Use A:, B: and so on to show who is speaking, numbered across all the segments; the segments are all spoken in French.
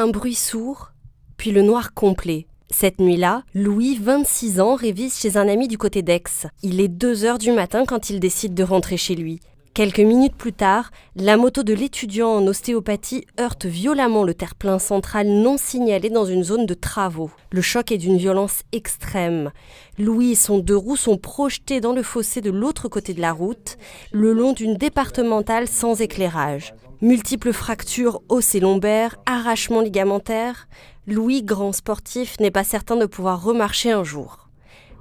A: Un bruit sourd, puis le noir complet. Cette nuit-là, Louis, 26 ans, révise chez un ami du côté d'Aix. Il est 2h du matin quand il décide de rentrer chez lui. Quelques minutes plus tard, la moto de l'étudiant en ostéopathie heurte violemment le terre-plein central non signalé dans une zone de travaux. Le choc est d'une violence extrême. Louis et son 2 roues sont projetés dans le fossé de l'autre côté de la route, le long d'une départementale sans éclairage. Multiples fractures os et lombaires, arrachements ligamentaires. Louis, grand sportif, n'est pas certain de pouvoir remarcher un jour.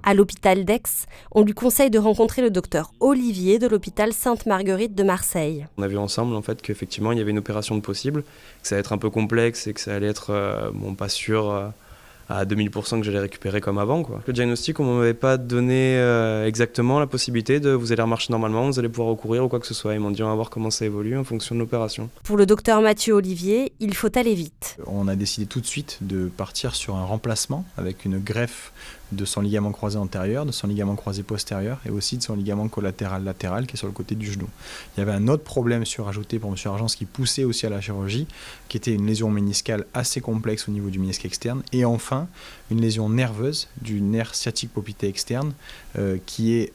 A: À l'hôpital d'Aix, on lui conseille de rencontrer le docteur Olivier de l'hôpital Sainte-Marguerite de Marseille.
B: On a vu ensemble en fait qu'effectivement il y avait une opération de possible, que ça allait être un peu complexe et que ça allait être pas sûr à 2000% que j'allais récupérer comme avant, quoi. Le diagnostic, on ne m'avait pas donné exactement la possibilité de vous allez remarcher normalement, vous allez pouvoir recourir ou quoi que ce soit. Ils m'ont dit on va voir comment ça évolue en fonction de l'opération.
A: Pour le docteur Mathieu Olivier, il faut aller vite.
C: On a décidé tout de suite de partir sur un remplacement avec une greffe de son ligament croisé antérieur, de son ligament croisé postérieur et aussi de son ligament collatéral latéral qui est sur le côté du genou. Il y avait un autre problème surajouté pour M. Argence qui poussait aussi à la chirurgie, qui était une lésion méniscale assez complexe au niveau du ménisque externe et enfin une lésion nerveuse du nerf sciatique poplité externe qui est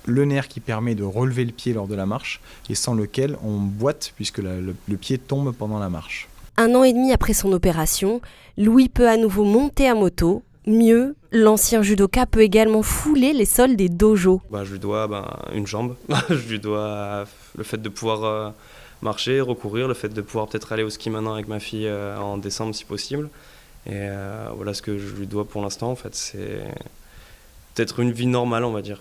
C: le nerf qui permet de relever le pied lors de la marche et sans lequel on boite puisque le pied tombe pendant la marche.
A: 1 an et demi après son opération, Louis peut à nouveau monter à moto. Mieux, l'ancien judoka peut également fouler les sols des dojos.
B: Je lui dois une jambe, je lui dois le fait de pouvoir marcher, recourir, le fait de pouvoir peut-être aller au ski maintenant avec ma fille en décembre si possible. Et voilà ce que je lui dois pour l'instant en fait, c'est peut-être une vie normale on va dire.